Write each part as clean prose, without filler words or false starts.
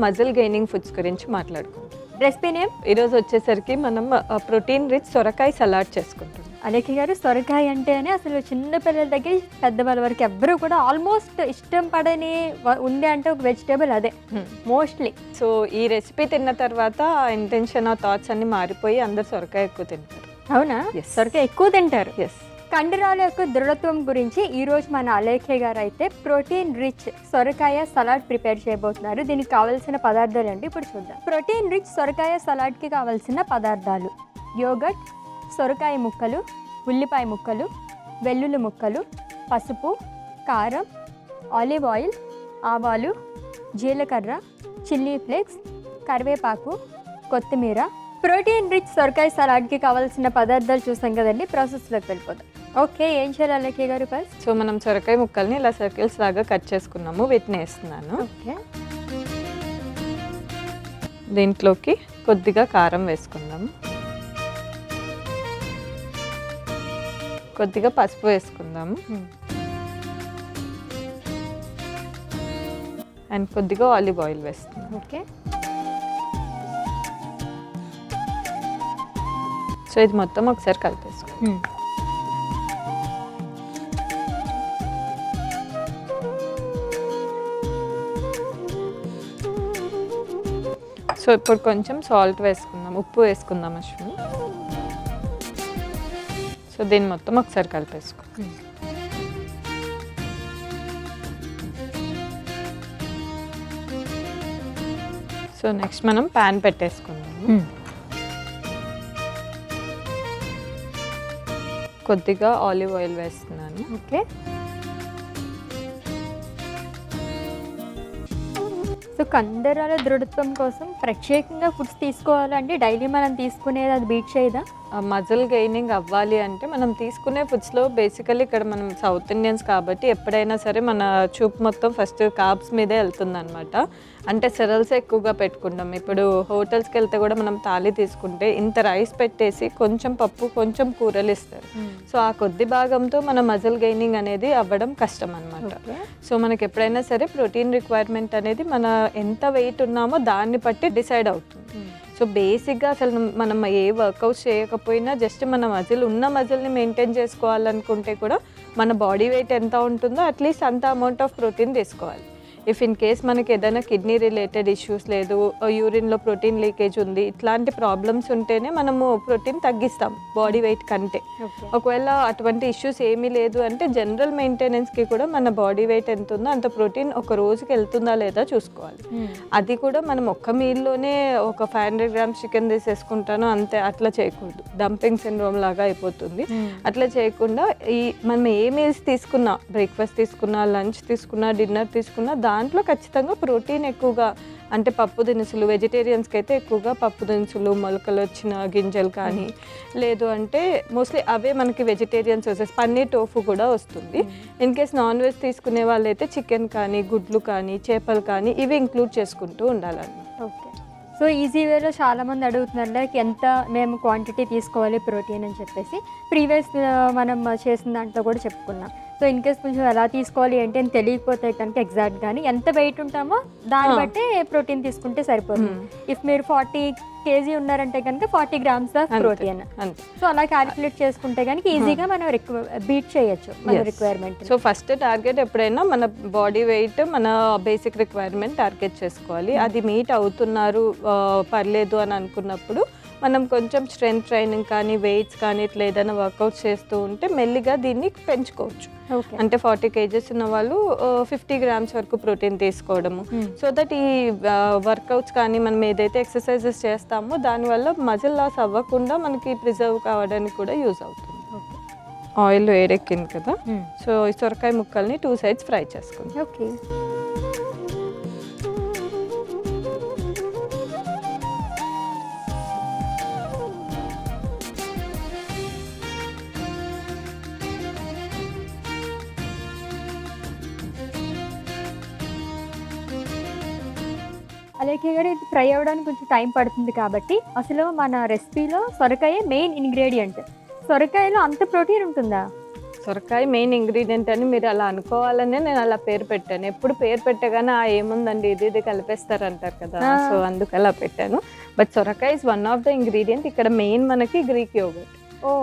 Muscle gaining foods గురించి మాట్లాడుకుంటాం. Recipe name ఈరోజు వచ్చేసరికి మనం ప్రోటీన్ రిచ్ సొరకాయ సలాడ్ చేసుకుంటాం. అలేఖ్య గారు, సొరకాయ అంటేనే అసలు చిన్న పిల్లల దగ్గర పెద్దవాళ్ళ వరకు ఎవ్వరూ కూడా ఆల్మోస్ట్ ఇష్టం పడని ఉంది అంటే ఒక వెజిటేబుల్ అదే మోస్ట్లీ. సో ఈ రెసిపీ తిన్న తర్వాత ఇంటెన్షన్ ఆ థాట్స్ అన్ని మారిపోయి అందరు సొరకాయ ఎక్కువ తింటారు. అవునా? సొరకాయ ఎక్కువ తింటారు. ఎస్. కండరాల యొక్క దృఢత్వం గురించి ఈరోజు మన అలేఖ్య గారు అయితే ప్రోటీన్ రిచ్ సొరకాయ సలాడ్ ప్రిపేర్ చేయబోతున్నారు. దీనికి కావాల్సిన పదార్థాలు అంటే ఇప్పుడు చూద్దాం. ప్రోటీన్ రిచ్ సొరకాయ సలాడ్కి కావాల్సిన పదార్థాలు: యోగర్ట్, సొరకాయ ముక్కలు, ఉల్లిపాయ ముక్కలు, వెల్లుల్లి ముక్కలు, పసుపు, కారం, ఆలివ్ ఆయిల్, ఆవాలు, జీలకర్ర, చిల్లీ ఫ్లేక్స్, కరివేపాకు, కొత్తిమీర. ప్రోటీన్ రిచ్ సొరకాయ సలాడ్కి కావాల్సిన పదార్థాలు చూసాం కదండి. ప్రాసెస్లోకి వెళ్ళిపోతాం. ఓకే, ఏం చేయాలి అలేఖ్య గారు ఫస్ట్? సో మనం సొరకాయ ముక్కల్ని ఇలా సర్కిల్స్ లాగా కట్ చేసుకున్నాము. వీటిని వేస్తున్నాను. ఓకే, దీంట్లోకి కొద్దిగా కారం వేసుకుందాము, కొద్దిగా పసుపు వేసుకుందాము, అండ్ కొద్దిగా ఆలివ్ ఆయిల్ వేస్తున్నాము. ఓకే. సో ఇది మొత్తం ఒకసారి కలిపేసుకోండి. సో ఇప్పుడు కొంచెం సాల్ట్ వేసుకుందాం, ఉప్పు వేసుకుందాం అశ్విని. సో దీన్ని మొత్తం ఒకసారి కలిపేసుకో. సో నెక్స్ట్ మనం ప్యాన్ పెట్టేసుకుందాము. కొద్దిగా ఆలివ్ ఆయిల్ వేస్తున్నాను. ఓకే. సో కండరాల దృఢత్వం కోసం ప్రత్యేకంగా ఫుడ్స్ తీసుకోవాలంటే డైలీ మనం తీసుకునేది అది బీట్ చేయదా? మజిల్ గెయినింగ్ అవ్వాలి అంటే మనం తీసుకునే ఫుడ్స్లో బేసికలీ ఇక్కడ మనం సౌత్ ఇండియన్స్ కాబట్టి ఎప్పుడైనా సరే మన చూపు మొత్తం ఫస్ట్ కార్బ్స్ మీదే వెళ్తుంది అనమాట. అంటే సెరల్స్ ఎక్కువగా పెట్టుకుంటాం. ఇప్పుడు హోటల్స్కి వెళ్తే కూడా మనం థాలీ తీసుకుంటే ఇంత రైస్ పెట్టేసి కొంచెం పప్పు కొంచెం కూరలు ఇస్తారు. సో ఆ కొద్ది భాగంతో మన మజిల్ గెయినింగ్ అనేది అవ్వడం కష్టం అనమాట. సో మనకి ఎప్పుడైనా సరే ప్రోటీన్ రిక్వైర్మెంట్ అనేది మన ఎంత వెయిట్ ఉన్నామో దాన్ని బట్టి డిసైడ్ అవుతుంది. సో బేసిక్గా అసలు మనం ఏ వర్కౌట్స్ చేయకపోయినా జస్ట్ మన మజిల్ ఉన్న మజిల్ని మెయింటైన్ చేసుకోవాలనుకుంటే కూడా మన బాడీ వెయిట్ ఎంత ఉంటుందో అట్లీస్ట్ అంత అమౌంట్ ఆఫ్ ప్రోటీన్ తీసుకోవాలి. ఇఫ్ ఇన్ కేస్ మనకి ఏదైనా కిడ్నీ రిలేటెడ్ ఇష్యూస్ లేదు, యూరిన్లో ప్రోటీన్ లీకేజ్ ఉంది, ఇట్లాంటి ప్రాబ్లమ్స్ ఉంటేనే మనము ప్రోటీన్ తగ్గిస్తాం బాడీ వెయిట్ కంటే. ఒకవేళ అటువంటి ఇష్యూస్ ఏమీ లేదు అంటే జనరల్ మెయింటెనెన్స్కి కూడా మన బాడీ వెయిట్ ఎంత ఉందో అంత ప్రోటీన్ ఒక రోజుకి వెళ్తుందా లేదా చూసుకోవాలి. అది కూడా మనం ఒక్క మీల్లోనే ఒక 500 grams చికెన్ తీసేసుకుంటాను అంతే, అట్లా చేయకూడదు. డంపింగ్ సిండ్రోమ్ లాగా అయిపోతుంది. అట్లా చేయకుండా మనం ఏ మీల్స్ తీసుకున్నా, బ్రేక్ఫాస్ట్ తీసుకున్నా, లంచ్ తీసుకున్నా, డిన్నర్ తీసుకున్నా దాంట్లో ఖచ్చితంగా ప్రోటీన్ ఎక్కువగా, అంటే పప్పు దినుసులు, వెజిటేరియన్స్కి అయితే ఎక్కువగా పప్పు దినుసులు, మొలకలు వచ్చిన గింజలు కానీ, లేదు అంటే మోస్ట్లీ అవే మనకి వెజిటేరియన్స్ వచ్చేసి పన్నీర్, టోఫు కూడా వస్తుంది. ఇన్ కేస్ నాన్ వెజ్ తీసుకునే వాళ్ళైతే చికెన్ కానీ, గుడ్లు కానీ, చేపలు కానీ ఇవి ఇంక్లూడ్ చేసుకుంటూ ఉండాలన్నమాట. ఓకే. సో ఈజీ వేలో చాలామంది అడుగుతున్నారు లైక్ ఎంత మేము క్వాంటిటీ తీసుకోవాలి ప్రోటీన్ అని చెప్పేసి. ప్రీవియస్ మనం చేసిన దాంట్లో కూడా చెప్పుకున్నాం. సో ఇన్ కేస్ కొంచెం ఎలా తీసుకోవాలి ఏంటి అని తెలియకపోతే కనుక ఎగ్జాక్ట్ కానీ ఎంత వెయిట్ ఉంటామో దాన్ని బట్టి ప్రోటీన్ తీసుకుంటే సరిపోతుంది. ఇఫ్ మీరు 40 kg ఉన్నారంటే కనుక 40 grams ఆఫ్ ప్రోటీన్. సో అలా క్యాలిక్యులేట్ చేసుకుంటే కనుక ఈజీగా మనం బీట్ చేయొచ్చు మన రిక్వైర్మెంట్. సో ఫస్ట్ టార్గెట్ ఎప్పుడైనా మన బాడీ వెయిట్, మన బేసిక్ రిక్వైర్మెంట్ టార్గెట్ చేసుకోవాలి. అది మీట్ అవుతున్నారు పర్లేదు అని అనుకున్నప్పుడు మనం కొంచెం స్ట్రెంగ్త్ ట్రైనింగ్ కానీ, వెయిట్స్ కానీ, ఇట్లా ఏదైనా వర్కౌట్స్ చేస్తూ ఉంటే మెల్లిగా దీన్ని పెంచుకోవచ్చు. అంటే 40 kgs ఉన్న వాళ్ళు 50 grams వరకు ప్రోటీన్ తీసుకోవడము. సో దట్ ఈ వర్కౌట్స్ కానీ మనం ఏదైతే ఎక్సర్సైజెస్ చేస్తామో దానివల్ల మజిల్ లాస్ అవ్వకుండా మనకి ప్రిజర్వ్ కావడానికి కూడా యూజ్ అవుతుంది. ఆయిల్ వేడెక్కింది కదా, సో ఈ సొరకాయ ముక్కల్ని 2 sides ఫ్రై చేసుకుందాం. ఓకే. అలేఖ్య గారు, ఇది ఫ్రై అవ్వడానికి కొంచెం టైం పడుతుంది కాబట్టి అసలు మన రెసిపీలో సొరకాయ మెయిన్ ఇంగ్రీడియంట్. సొరకాయలో అంత ప్రోటీన్ ఉంటుందా? సొరకాయ మెయిన్ ఇంగ్రీడియంట్ అని మీరు అలా అనుకోవాలనే నేను అలా పేరు పెట్టాను. ఎప్పుడు పేరు పెట్టగానే ఏముందండి ఇది కలిపేస్తారంటారు కదా, సో అందుకు అలా పెట్టాను. బట్ సొరకాయ is one of the ingredient. ఇక్కడ మెయిన్ మనకి Greek yogurt.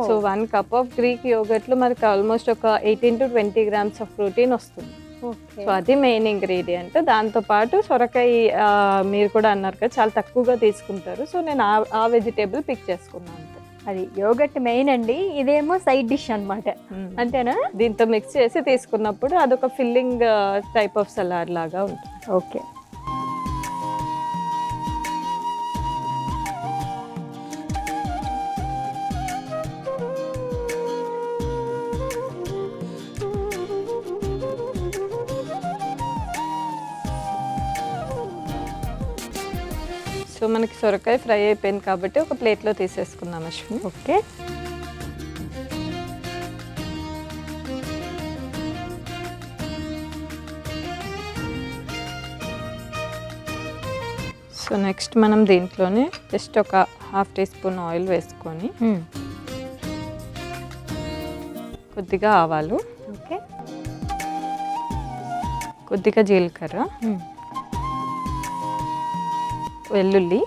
So 1 cup of Greek యోగర్ట్లో మనకి ఆల్మోస్ట్ ఒక 18 to 20 grams ఆఫ్ ప్రోటీన్ వస్తుంది. సో అది మెయిన్ ఇంగ్రీడియంట్. దాంతోపాటు సొరకాయ మీరు కూడా అన్నారు కదా చాలా తక్కువగా తీసుకుంటారు, సో నేను ఆ వెజిటేబుల్ పిక్ చేసుకున్నాను. అది యోగట్ మెయిన్ అండి, ఇదేమో సైడ్ డిష్ అనమాట, అంతేనా? దీంతో మిక్స్ చేసి తీసుకున్నప్పుడు అదొక ఫిల్లింగ్ టైప్ ఆఫ్ సలాడ్ లాగా ఉంటుంది. ఓకే. సో మనకి సొరకాయ ఫ్రై అయిపోయింది కాబట్టి ఒక ప్లేట్లో తీసేసుకుందాం అశ్విని. ఓకే. సో నెక్స్ట్ మనం దీంట్లోనే జస్ట్ ఒక 1/2 teaspoon ఆయిల్ వేసుకొని కొద్దిగా ఆవాలు, ఓకే, కొద్దిగా జీలకర్ర, వెల్లుల్లి,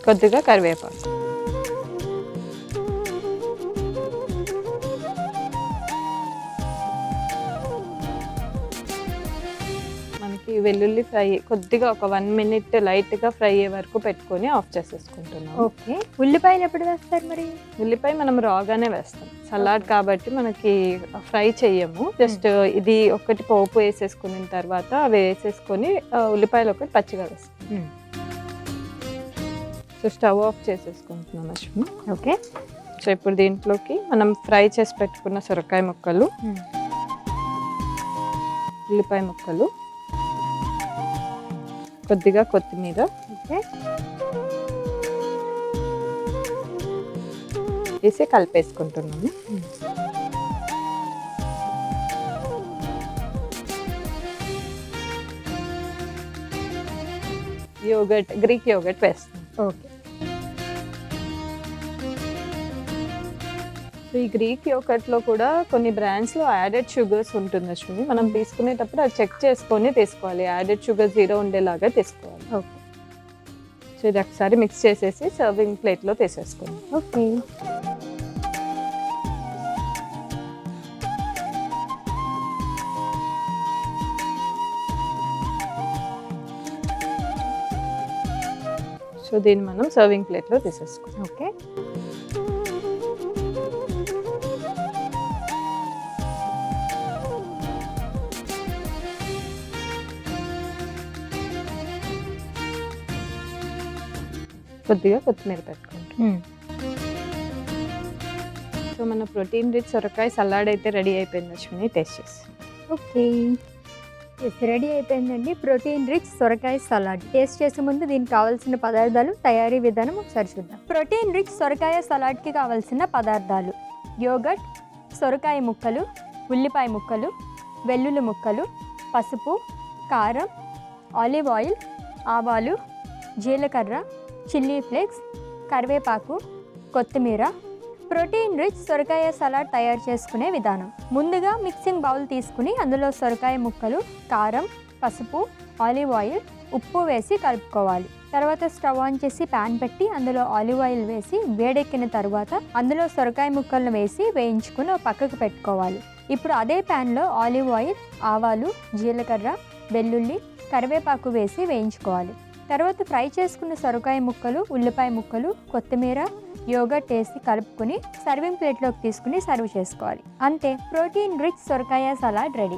కొద్దిగా కరివేపాకు. మనకి వెల్లుల్లి ఫ్రై కొద్దిగా ఒక 1 minute లైట్గా ఫ్రై అయ్యే వరకు పెట్టుకొని ఆఫ్ చేసేసుకుంటున్నాం. ఓకే. ఉల్లిపాయలు ఎప్పుడు వేస్తారు మరి? ఉల్లిపాయ మనం రాగానే వేస్తాం, సలాడ్ కాబట్టి మనకి ఫ్రై చెయ్యము. జస్ట్ ఇది ఒకటి పోపు వేసేసుకున్న తర్వాత అవి వేసేసుకొని ఉల్లిపాయలు ఒకటి పచ్చిగా వేస్తాం. సో స్టవ్ ఆఫ్ చేసేసుకుంటున్నాం అశ్విని. ఓకే. సో ఇప్పుడు దీంట్లోకి మనం ఫ్రై చేసి పెట్టుకున్న సొరకాయ ముక్కలు, ఉల్లిపాయ ముక్కలు, కొద్దిగా కొత్తిమీర, ఓకే, వేసి కలిపేసుకుంటున్నాము. యోగర్ట్, గ్రీక్ యోగర్ట్ వేస్తాం. ఓకే. సో ఈ గ్రీక్ యోగర్ట్లో కూడా కొన్ని బ్రాండ్స్లో యాడెడ్ షుగర్స్ ఉంటుంది అశ్విని. మనం తీసుకునేటప్పుడు అది చెక్ చేసుకొని తీసుకోవాలి, యాడెడ్ షుగర్ 0 ఉండేలాగా తీసుకోవాలి. ఓకే. సో ఇది ఒకసారి మిక్స్ చేసేసి సర్వింగ్ ప్లేట్లో తీసేసుకోండి. ఓకే. సో దీన్ని మనం సర్వింగ్ ప్లేట్లో తీసేసుకోండి. ఓకే. కొద్దిగా కొత్తిమీర పెట్టుకుంటాం. సో మన ప్రోటీన్ రిచ్ సొరకాయ సలాడ్ అయితే రెడీ అయిపోయింది అశ్విని, టేస్ట్ చేసి. ఓకే, రెడీ అయిపోయిందండి ప్రోటీన్ రిచ్ సొరకాయ సలాడ్. టేస్ట్ చేసే ముందు దీనికి కావాల్సిన పదార్థాలు, తయారీ విధానం ఒకసారి చూద్దాం. ప్రోటీన్ రిచ్ సొరకాయ సలాడ్కి కావాల్సిన పదార్థాలు: యోగర్ట్, సొరకాయ ముక్కలు, ఉల్లిపాయ ముక్కలు, వెల్లుల్లి ముక్కలు, పసుపు, కారం, ఆలివ్ ఆయిల్, ఆవాలు, జీలకర్ర, చిల్లీ ఫ్లేక్స్, కరివేపాకు, కొత్తిమీర. ప్రోటీన్ రిచ్ సొరకాయ సలాడ్ తయారు చేసుకునే విధానం: ముందుగా మిక్సింగ్ బౌల్ తీసుకుని అందులో సొరకాయ ముక్కలు, కారం, పసుపు, ఆలివ్ ఆయిల్, ఉప్పు వేసి కలుపుకోవాలి. తర్వాత స్టవ్ ఆన్ చేసి ప్యాన్ పెట్టి అందులో ఆలివ్ ఆయిల్ వేసి వేడెక్కిన తర్వాత అందులో సొరకాయ ముక్కలను వేసి వేయించుకుని పక్కకు పెట్టుకోవాలి. ఇప్పుడు అదే ప్యాన్లో ఆలివ్ ఆయిల్, ఆవాలు, జీలకర్ర, వెల్లుల్లి, కరివేపాకు వేసి వేయించుకోవాలి. తర్వాత ఫ్రై చేసుకున్న సొరకాయ ముక్కలు, ఉల్లిపాయ ముక్కలు, కొత్తిమీర, యోగర్ట్ వేసి కలుపుకొని సర్వింగ్ ప్లేట్లోకి తీసుకుని సర్వ్ చేసుకోవాలి. అంతే, ప్రోటీన్ రిచ్ సొరకాయ సలాడ్ రెడీ.